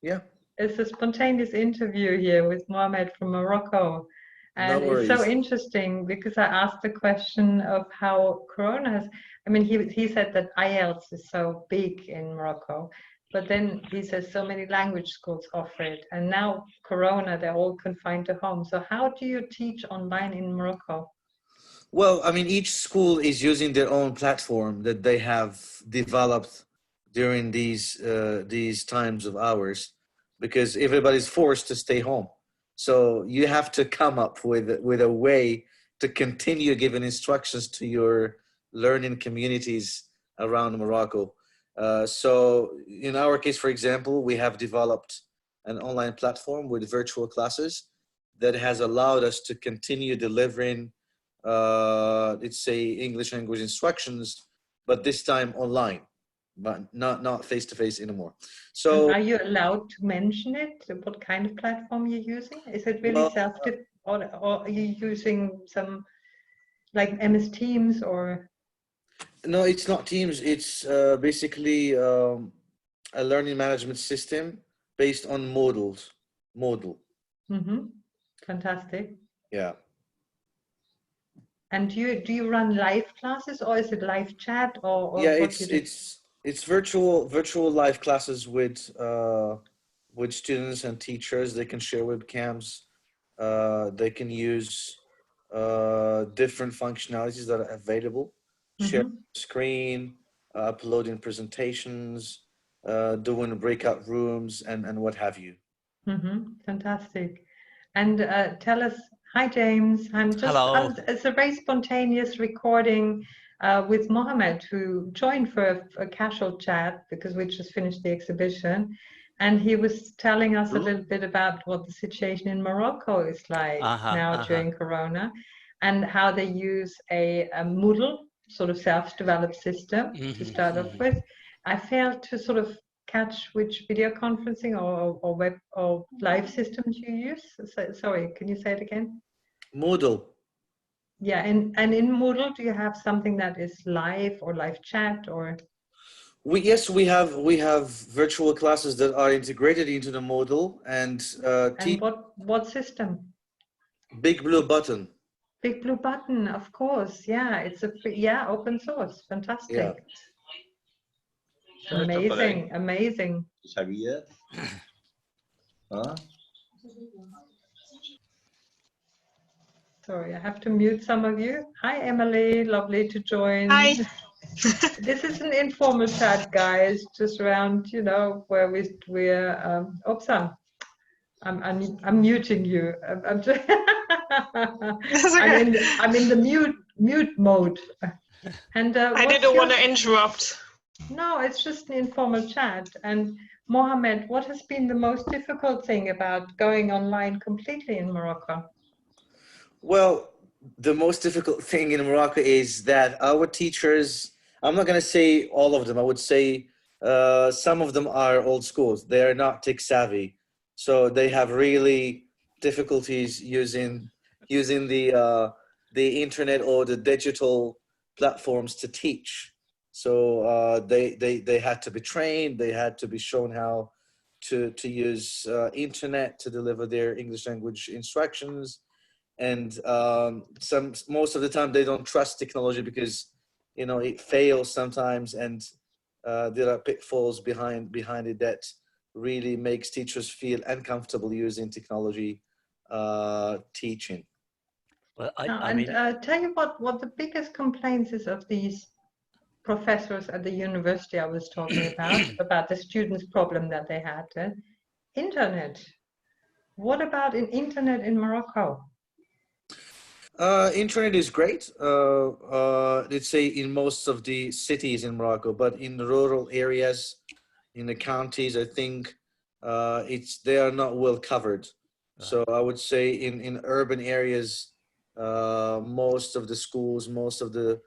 Yeah. It's a spontaneous interview here with Mohammed from Morocco. And No it's so worries. interesting because I asked the question of how Corona has, I mean, he said that IELTS is so big in Morocco, but then he says so many language schools offer it. And now Corona, they're all confined to home. So how do you teach online in Morocco? Well, I mean, each school is using their own platform that they have developed during these times of ours, because everybody's forced to stay home. So you have to come up with a way to continue giving instructions to your learning communities around Morocco. So in our case, for example, we have developed an online platform with virtual classes that has allowed us to continue delivering let's say English language instructions, but this time online, but not face to face anymore. And So, are you allowed to mention it? What kind of platform you're using? Is it really well, or are you using some like MS Teams or? no, it's not Teams. It's basically a learning management system based on models. Model. Mm-hmm. Fantastic. Yeah. And do you run live classes or is it live chat or Yeah, what do you do? it's virtual live classes with students and teachers. They can share webcams. They can use different functionalities that are available. Share Mm-hmm. screen, uploading presentations, doing breakout rooms, and what have you. Mm-hmm. Fantastic. And tell us, hi James. Hello. It's a very spontaneous recording with Mohammed, who joined for a casual chat because we just finished the exhibition. And he was telling us a little bit about what the situation in Morocco is like now during Corona and how they use a Moodle, sort of self-developed system to start off with. I failed to sort of catch which video conferencing or web or live systems you use. Sorry, can you say it again? Moodle. Yeah, and in Moodle, do you have something that is live or live chat or? Yes, we have virtual classes that are integrated into the Moodle and And what system? Big Blue Button. Big Blue Button, of course. Yeah, it's a free, open source. Yeah. Fantastic. Amazing, amazing. Sabía. ¿Ah? Sorry, I have to mute some of you. Hi, Emily. Lovely to join. Hi. This is an informal chat, guys, just around, where we're. Oops, I'm muting you. I'm just, Okay. I'm in the mute mode. And I didn't want to interrupt. No, it's just an informal chat. And Mohammed, what has been the most difficult thing about going online completely in Morocco? Well, the most difficult thing in Morocco is that our teachers, I'm not going to say all of them, I would say some of them are old schools. They are not tech savvy. So they have really difficulties using the internet or the digital platforms to teach. So they had to be trained, they had to be shown how to use internet to deliver their English language instructions. And most of the time they don't trust technology because it fails sometimes, and there are pitfalls behind it that really makes teachers feel uncomfortable using technology teaching. Well, tell you what the biggest complaints is of these professors at the university I was talking about the students' problem that they had. Internet. What about internet in Morocco? Internet is great, let's say in most of the cities in Morocco, but in the rural areas, in the counties, I think they are not well covered. So I would say in urban areas, most of the schools, most of the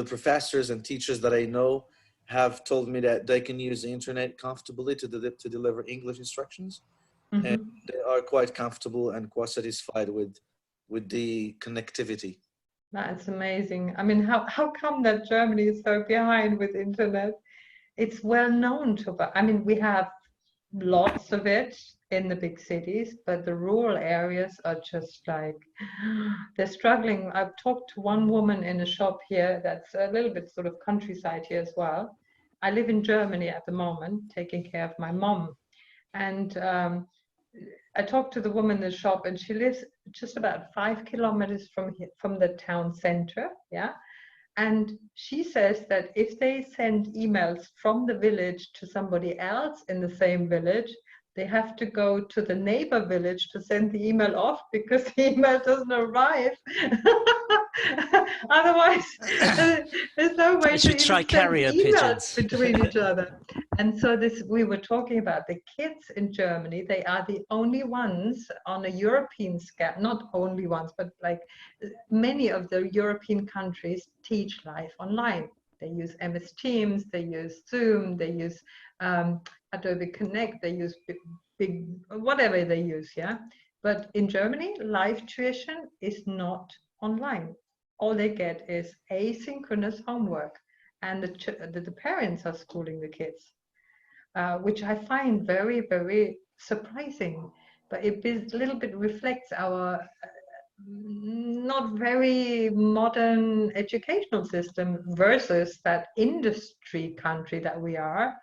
professors and teachers that I know have told me that they can use the internet comfortably to deliver English instructions, and they are quite comfortable and quite satisfied with the connectivity. That's amazing. I mean, how come that Germany is so behind with internet? It's well known I mean, we have lots of it in the big cities, but the rural areas are just like, they're struggling. I've talked to one woman in a shop here that's a little bit sort of countryside here as well. I live in Germany at the moment, taking care of my mom. And I talked to the woman in the shop, and she lives just about 5 kilometers from the town center. Yeah. And she says that if they send emails from the village to somebody else in the same village, they have to go to the neighbor village to send the email off because the email doesn't arrive. Otherwise, there's no way We to should even try send carrier emails pigeons. between each other. And so we were talking about the kids in Germany. They are the only ones on a European scale, not only ones, but like many of the European countries teach life online. They use MS Teams, they use Zoom, they use Adobe Connect, they use big whatever they use, yeah. But in Germany, live tuition is not online. All they get is asynchronous homework, and the parents are schooling the kids, which I find very, very surprising. But it a little bit reflects our not very modern educational system versus that industry country that we are.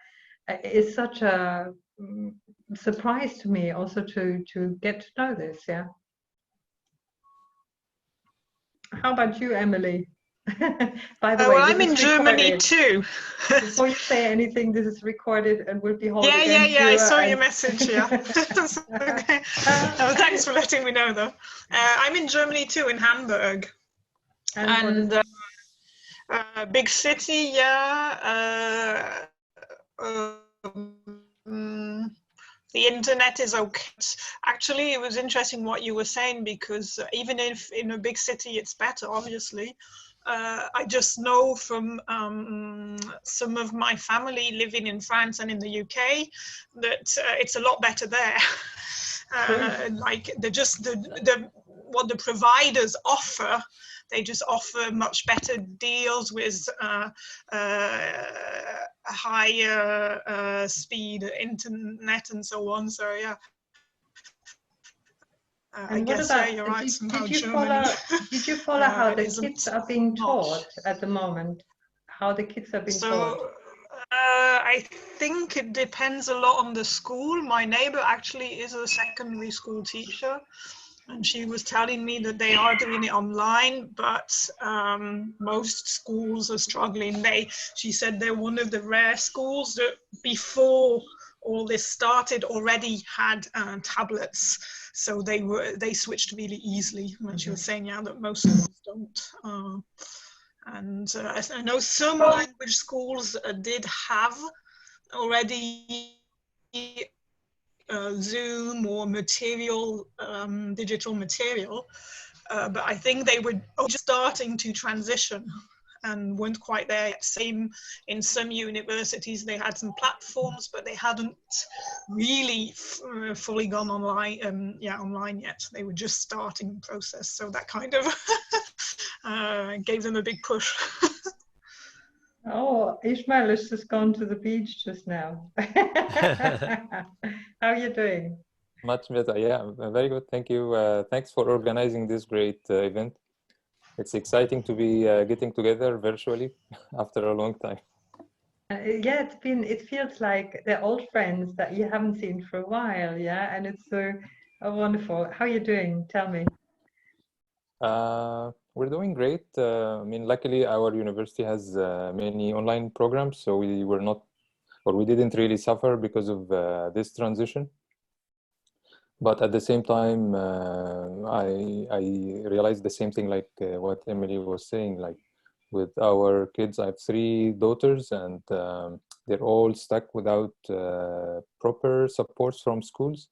Is such a surprise to me also to get to know this. Yeah. How about you, Emily? By the way, Well, this I'm is in Germany recorded. too. Before you say anything, this is recorded and will be held Yeah, against I you. saw your message, yeah. That's okay. Oh, thanks for letting me know, though. I'm in Germany too, in Hamburg. And Big city, yeah. The internet is okay. Actually, it was interesting what you were saying, because even if in a big city it's better, obviously. I just know from some of my family living in France and in the UK that it's a lot better there. Like what the providers offer, they just offer much better deals with higher speed internet and so on. So yeah. I what guess, about, yeah, you're right. did you follow how the kids are being not. taught at the moment? How the kids are being taught? So I think it depends a lot on the school. My neighbor actually is a secondary school teacher, and she was telling me that they are doing it online, but most schools are struggling. She said they're one of the rare schools that before all this started already had tablets, so they switched really easily. And she was saying, yeah, that most schools don't. And I know some language schools did have already Zoom or digital material, but I think they were just starting to transition and weren't quite there yet. Same in some universities, they had some platforms, but they hadn't really fully gone online. Online yet. They were just starting the process, so that kind of gave them a big push. Oh, Ishmael has just gone to the beach just now. How are you doing? Much better. Yeah, very good. Thank you. Thanks for organizing this great event. It's exciting to be getting together virtually after a long time. Yeah, it feels like they're old friends that you haven't seen for a while. Yeah, and it's so wonderful. How are you doing? Tell me. We're doing great. I mean, luckily our university has many online programs, so we didn't really suffer because of this transition. But at the same time, I realized the same thing, like what Emily was saying. Like with our kids, I have 3 daughters, and they're all stuck without proper supports from schools.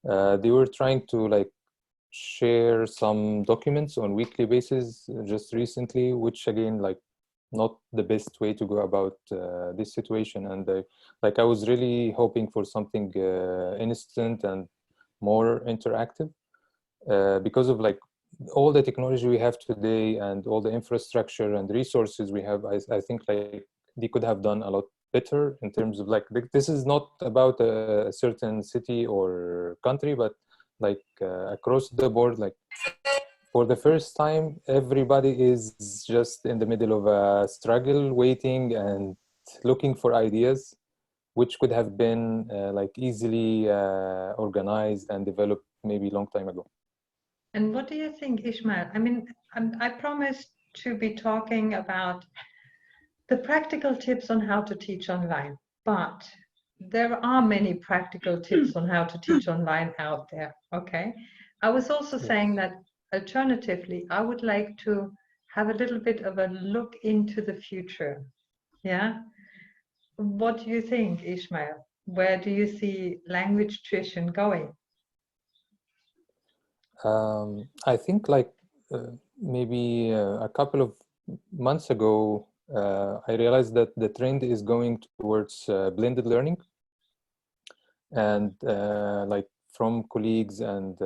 They were trying to share some documents on weekly basis just recently, which again, not the best way to go about this situation. And I was really hoping for something instant and more interactive, because of all the technology we have today and all the infrastructure and resources we have. I think they could have done a lot better in terms of like this is not about a certain city or country, but like across the board, like for the first time, everybody is just in the middle of a struggle, waiting and looking for ideas, which could have been like easily organized and developed maybe a long time ago. And what do you think, Ishmael? I mean, I promised to be talking about the practical tips on how to teach online, but there are many practical tips on how to teach online out there, okay? I was also saying that alternatively, I would like to have a little bit of a look into the future, yeah? What do you think, Ishmael? Where do you see language tuition going? I think like maybe a couple of months ago, I realized that the trend is going towards blended learning, and like from colleagues and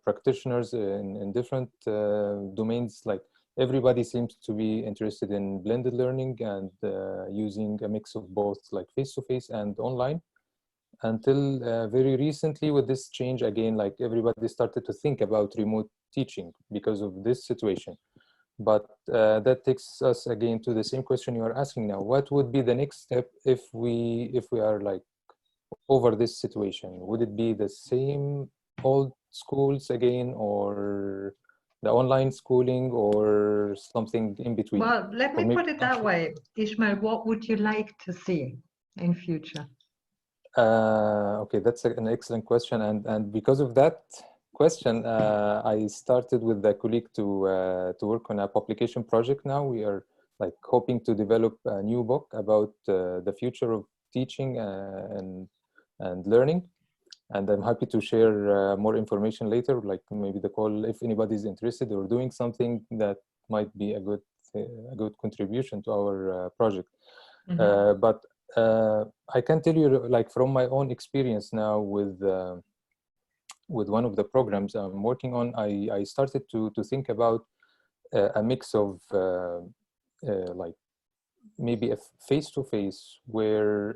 practitioners in different domains, like everybody seems to be interested in blended learning and using a mix of both, like face-to-face and online. Until very recently, with this change again, like everybody started to think about remote teaching because of this situation. But that takes us again to the same question you are asking now. What would be the next step if we are like over this situation? Would it be the same old schools again, or the online schooling, or something in between? Well, let me Or maybe put it that way. Ishmael, what would you like to see in future? okay, that's an excellent question, and because of that question, I started with a colleague to work on a publication project. Now we are like hoping to develop a new book about the future of teaching and learning, and I'm happy to share more information later, like maybe the call if anybody's interested or doing something that might be a good contribution to our project. Mm-hmm. But I can tell you, like from my own experience now with one of the programs I'm working on, I started to think about a mix of like maybe a face-to-face where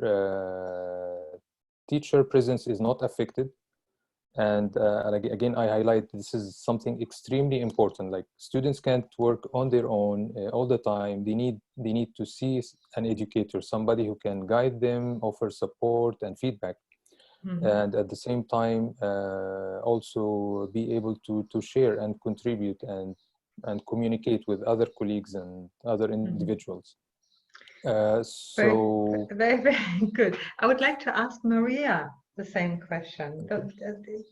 teacher presence is not affected. And again, I highlight this is something extremely important. Like students can't work on their own all the time. They need to see an educator, somebody who can guide them, offer support and feedback, Mm-hmm. and at the same time also be able to share and contribute and communicate with other colleagues and other individuals. So very, very good. I would like to ask Maria the same question.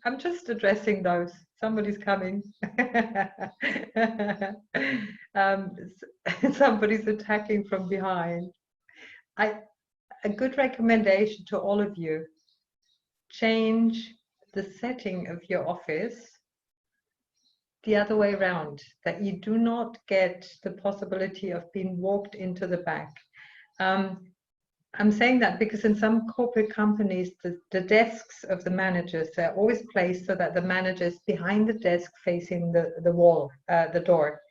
I'm just addressing those. Somebody's coming. Somebody's attacking from behind. A good recommendation to all of you: change the setting of your office the other way around, that you do not get the possibility of being walked into the back. I'm saying that because in some corporate companies, the desks of the managers, they're always placed so that the manager is behind the desk facing the wall, the door.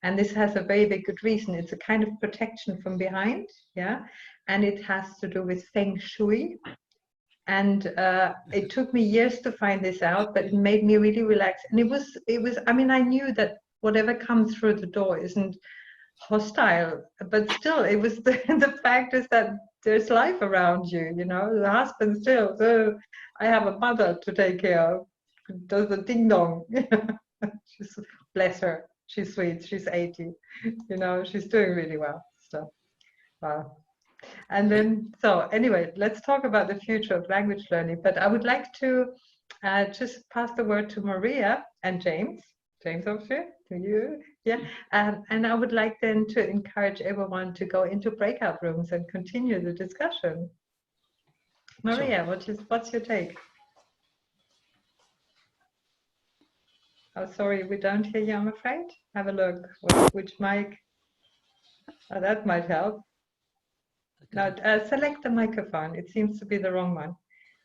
And this has a very, very good reason. It's a kind of protection from behind, yeah? And it has to do with feng shui. And it took me years to find this out, but it made me really relax. And it was, I mean, I knew that whatever comes through the door isn't hostile, but still it was the fact is that there's life around you, you know, the husband still, so I have a mother to take care of, does the ding dong. She's, bless her, she's sweet, she's 80, you know, she's doing really well, so wow. And then, so anyway, let's talk about the future of language learning, but I would like to just pass the word to Maria and James over here, to you, yeah, and I would like then to encourage everyone to go into breakout rooms and continue the discussion. Maria, what's your take? Oh, sorry, we don't hear you, I'm afraid. Have a look, which mic? Oh, that might help. Now, select the microphone. It seems to be the wrong one.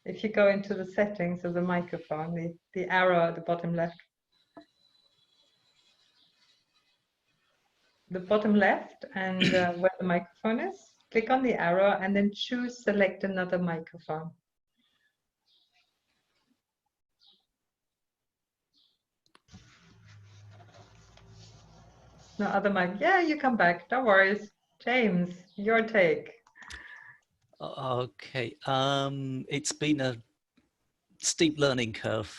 If you go into the settings of the microphone, the arrow at the bottom left. The bottom left, and where the microphone is, click on the arrow and then choose select another microphone. No other mic. Yeah, you come back. No worries. James, your take. Okay. It's been a steep learning curve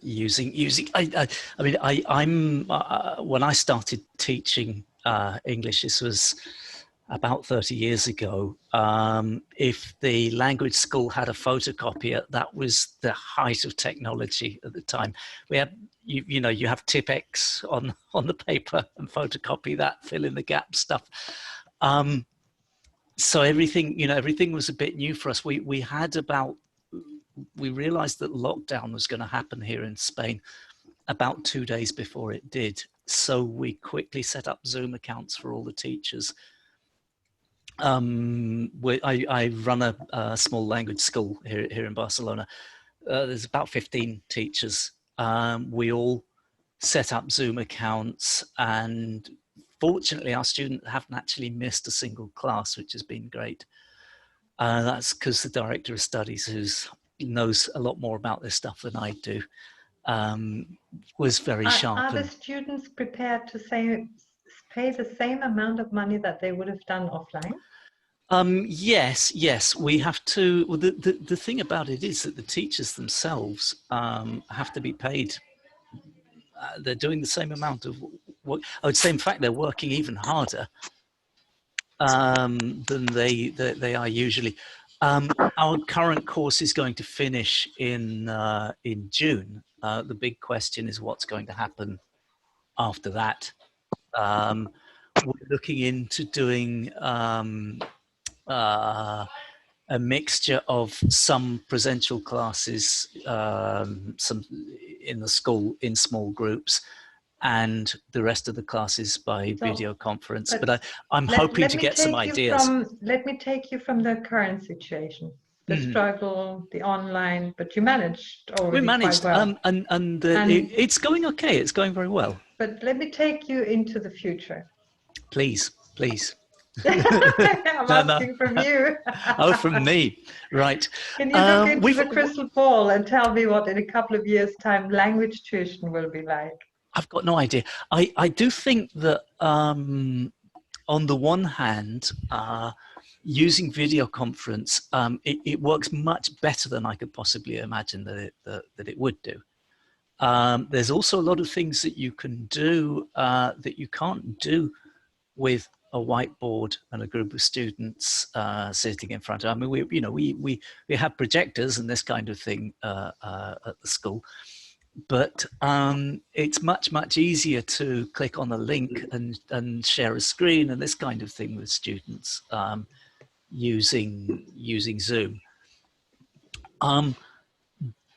using. I'm when I started teaching English, this was about 30 years ago. If the language school had a photocopier, that was the height of technology at the time. We had, you have Tipex on the paper and photocopy that, fill in the gap stuff. So everything was a bit new for us. We realized that lockdown was going to happen here in Spain about 2 days before it did. So we quickly set up Zoom accounts for all the teachers. I run a small language school here in Barcelona. There's about 15 teachers. We all set up Zoom accounts, and fortunately our students haven't actually missed a single class, which has been great. That's because the director of studies, who knows a lot more about this stuff than I do, was very sharp. Are the students prepared to pay the same amount of money that they would have done offline? Yes, we have to. Well, the thing about it is that the teachers themselves have to be paid. They're doing the same amount of what I would say. In fact, they're working even harder than they are usually. Our current course is going to finish in June. The big question is what's going to happen after that. We're looking into doing a mixture of some presential classes, some in the school in small groups, and the rest of the classes by video conference. But I'm hoping to get some ideas. Let me take you from the current situation, the struggle, the online, but you managed already. We managed, quite well. and it's going okay. It's going very well. But let me take you into the future. Please. I'm asking from you. Oh, from me, right. Can you look into the crystal ball and tell me what in a couple of years' time language tuition will be like? I've got no idea. I do think that on the one hand, using video conference, it works much better than I could possibly imagine that it would do. There's also a lot of things that you can do that you can't do with a whiteboard and a group of students sitting in front of. I mean, we have projectors and this kind of thing at the school, but it's much easier to click on a link and share a screen and this kind of thing with students using Zoom.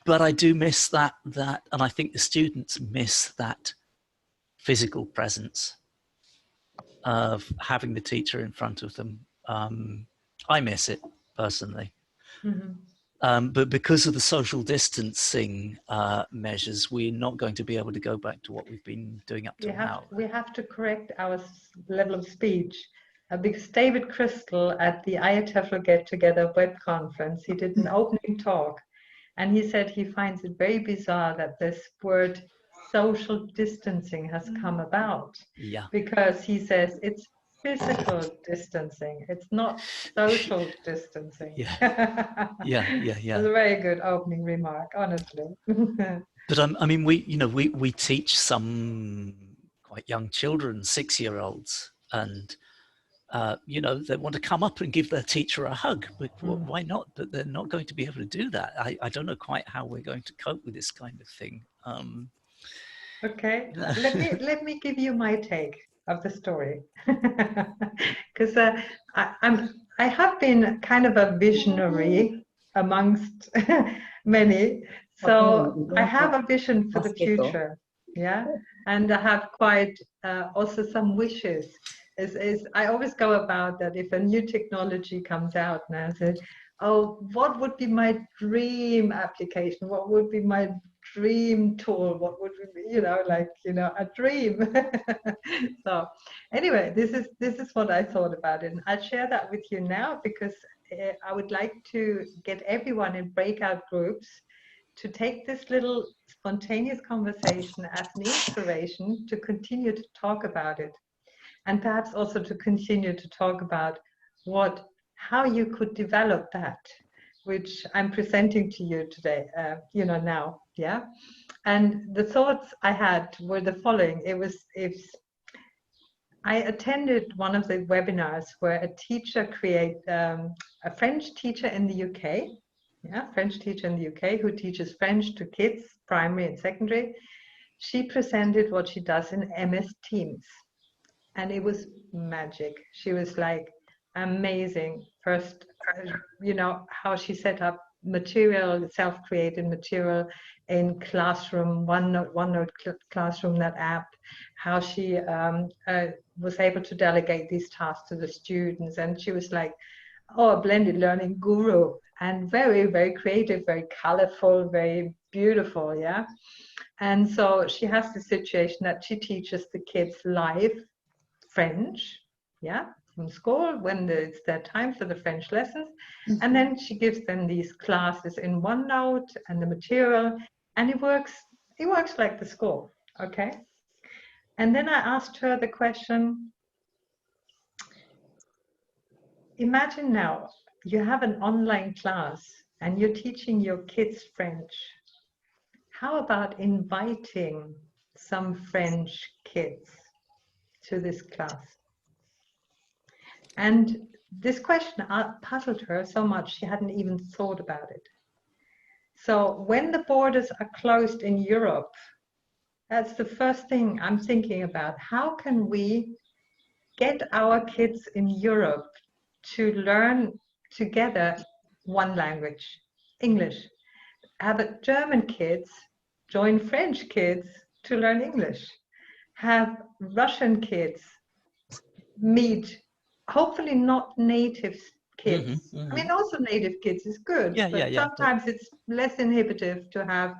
But I do miss that, and I think the students miss that physical presence of having the teacher in front of them. I miss it personally. But because of the social distancing measures, we're not going to be able to go back to what we've been doing up to now. We have to correct our level of speech because David Crystal at the IATEFL Get Together web conference, he did an opening talk, and he said he finds it very bizarre that this word social distancing has come about. Yeah. Because he says it's physical distancing, it's not social distancing. Yeah. It's a very good opening remark, honestly. But I mean, we teach some quite young children, 6-year-olds, and they want to come up and give their teacher a hug. But why not? But they're not going to be able to do that. I don't know quite how we're going to cope with this kind of thing. Okay, let me give you my take of the story, because I have been kind of a visionary amongst many, so I have a vision for the future, and I have quite also some wishes. I always go about that if a new technology comes out now, I say, oh, what would be my dream application? What would be my dream tool? What would be, a dream? So anyway, this is what I thought about it. And I'll share that with you now because I would like to get everyone in breakout groups to take this little spontaneous conversation as an inspiration to continue to talk about it. And perhaps also to continue to talk about how you could develop that, which I'm presenting to you today, now, yeah? And the thoughts I had were the following. I attended one of the webinars where a teacher a French teacher in the UK, French teacher in the UK who teaches French to kids, primary and secondary. She presented what she does in MS Teams. And it was magic. She was like amazing. First, how she set up material, self-created material in Classroom, OneNote Classroom, that app, how she was able to delegate these tasks to the students. And she was like, a blended learning guru, and very, very creative, very colorful, very beautiful, yeah? And so she has the situation that she teaches the kids live French, from school when it's their time for the French lessons. And then she gives them these classes in OneNote and the material, and it works like the school, okay? And then I asked her the question, imagine now you have an online class and you're teaching your kids French. How about inviting some French kids to this class? And this question puzzled her so much she hadn't even thought about it. So when the borders are closed in Europe, that's the first thing I'm thinking about. How can we get our kids in Europe to learn together one language, English? Have German kids join French kids to learn English. Have Russian kids meet, hopefully not native kids. I mean, also native kids is good, but sometimes it's less inhibitive to have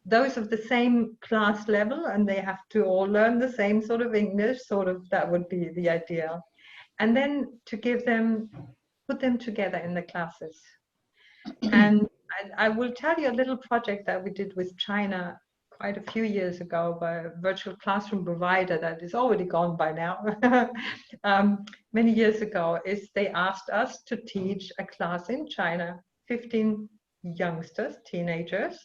those of the same class level and they have to all learn the same sort of English, that would be the ideal. And then to put them together in the classes. And I will tell you a little project that we did with China quite a few years ago by a virtual classroom provider that is already gone by now. Many years ago, is they asked us to teach a class in China, 15 youngsters, teenagers,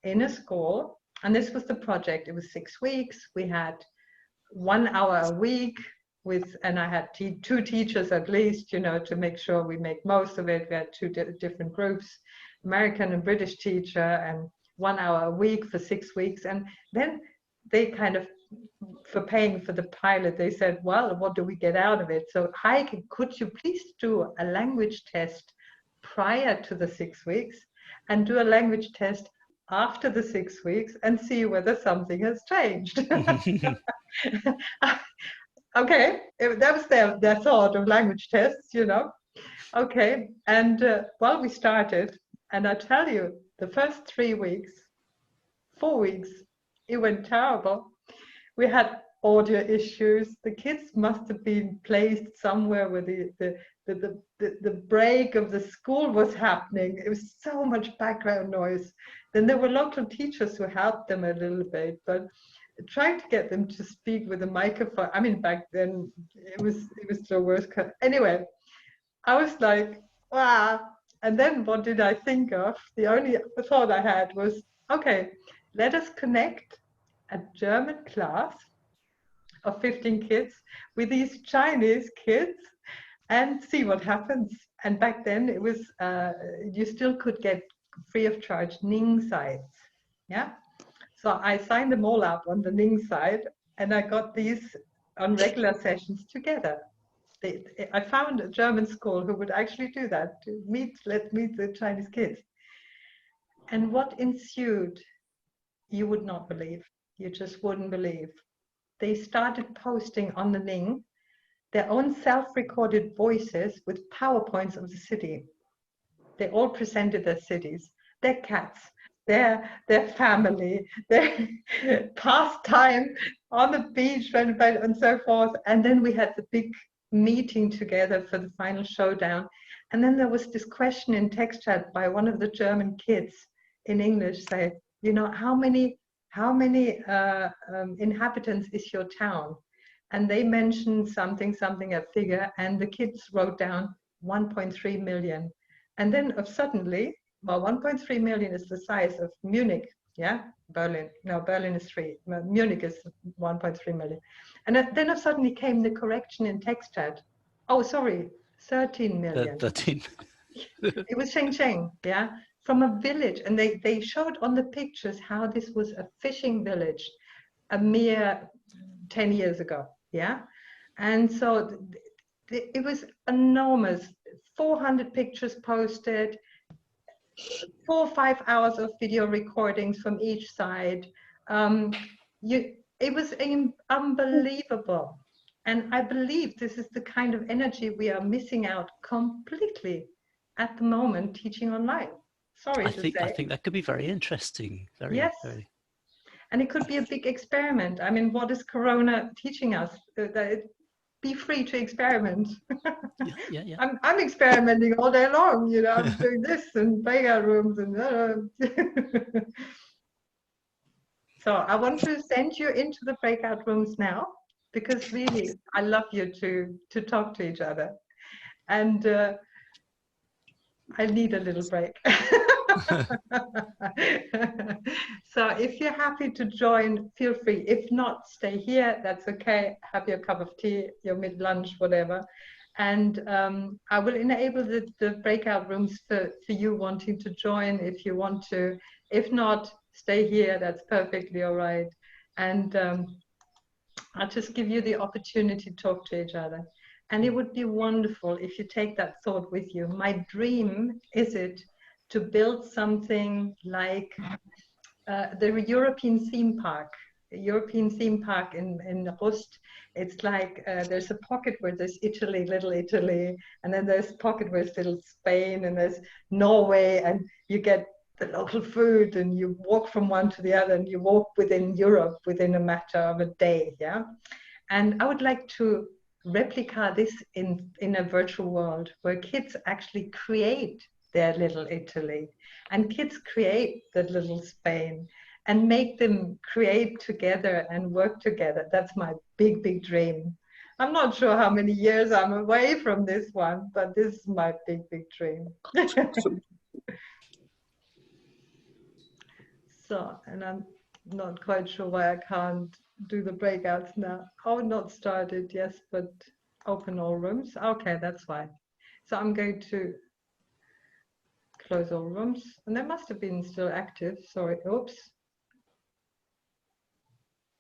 in a school. And this was the project. It was 6 weeks. We had 1 hour a week and I had 2 teachers at least, to make sure we make most of it. We had 2 different groups, American and British teacher, and 1 hour a week for 6 weeks. And then they kind of, for paying for the pilot, they said, well, what do we get out of it? So Heike, could you please do a language test prior to the 6 weeks and do a language test after the 6 weeks and see whether something has changed? Okay, that was their thought of language tests, Okay, and well, we started, and I tell you, the first 3 weeks, 4 weeks, it went terrible. We had audio issues. The kids must have been placed somewhere where the break of the school was happening. It was so much background noise. Then there were local teachers who helped them a little bit, but trying to get them to speak with a microphone. I mean, back then it was the worst. Anyway, I was like, wow. And then what did I think of? The only thought I had was, okay, let us connect a German class of 15 kids with these Chinese kids and see what happens. And back then it was, you still could get free of charge Ning sites. Yeah. So I signed them all up on the Ning side and I got these on regular sessions together. I found a German school who would actually do that, let's meet the Chinese kids. And what ensued, you would not believe. You just wouldn't believe. They started posting on the Ning their own self-recorded voices with PowerPoints of the city. they all presented their cities, their cats, their family, their pastime on the beach and so forth. And then we had the big meeting together for the final showdown. And then there was this question in text chat by one of the German kids in English, say, you know, how many inhabitants is your town? And they mentioned something, a figure, and the kids wrote down 1.3 million. And then suddenly, well, 1.3 million is the size of Munich, yeah? Berlin. No, Berlin is 3. Munich is 1.3 million. And then suddenly came the correction in text chat. Oh, sorry, 13 million. 13. It was Sheng, yeah? From a village. And they showed on the pictures how this was a fishing village a mere 10 years ago, yeah? And so it was enormous. 400 pictures posted, 4 or 5 hours of video recordings from each side. It was unbelievable. And I believe this is the kind of energy we are missing out completely at the moment teaching online. Sorry to say. I think that could be very interesting. Yes. And it could be a big experiment. I mean, what is Corona teaching us? Be free to experiment. Yeah. I'm experimenting all day long, you know, I'm doing this and breakout rooms and So I want to send you into the breakout rooms now, because really I love you to talk to each other, and I need a little break. So if you're happy to join, feel free. If not, stay here, that's okay. Have your cup of tea, your mid-lunch, whatever. And I will enable the breakout rooms for you wanting to join if you want to. If not, stay here, that's perfectly all right. And I'll just give you the opportunity to talk to each other. And it would be wonderful if you take that thought with you. My dream is it to build something like the European theme park. European theme park in Rust. It's like there's a pocket where there's Italy, little Italy, and then there's a pocket where there's little Spain, and there's Norway, and you get the local food, and you walk from one to the other, and you walk within Europe within a matter of a day, yeah? And I would like to replica this in a virtual world where kids actually create their little Italy, and kids create the little Spain, and make them create together and work together. That's my big, big dream. I'm not sure how many years I'm away from this one, but this is my big, big dream. So, and I'm not quite sure why I can't do the breakouts now. Oh, not started, yes, but open all rooms. Okay, that's fine. So I'm going to close all rooms, and they must have been still active. Sorry, oops.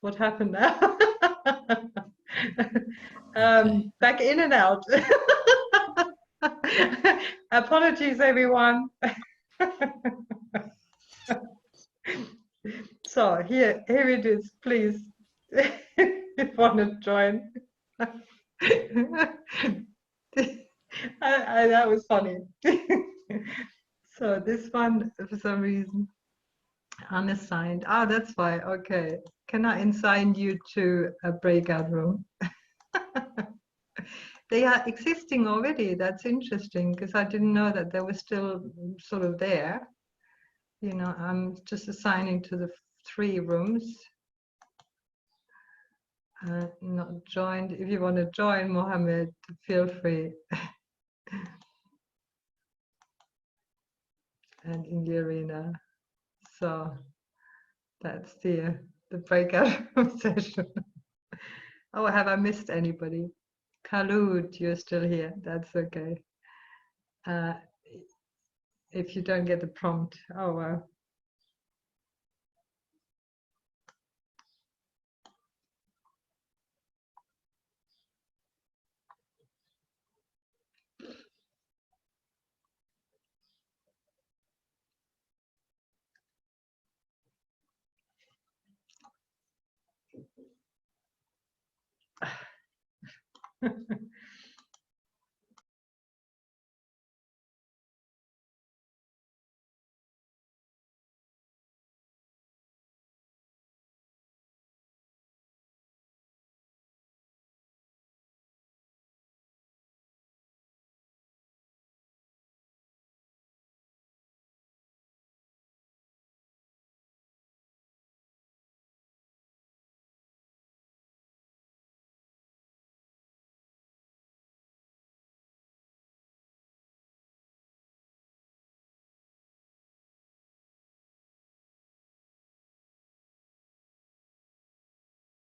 What happened now? Back in and out. Apologies, everyone. So here it is, please, if you want to join. That was funny. So this one, for some reason, unassigned. Ah, that's why. Okay. Can I assign you to a breakout room? They are existing already. That's interesting, because I didn't know that they were still sort of there. You know, I'm just assigning to the 3 rooms. Not joined. If you want to join, Mohammed, feel free. And in the arena. So that's the breakout room session. Oh, have I missed anybody? Khalud, you're still here. That's okay. If you don't get the prompt, oh well.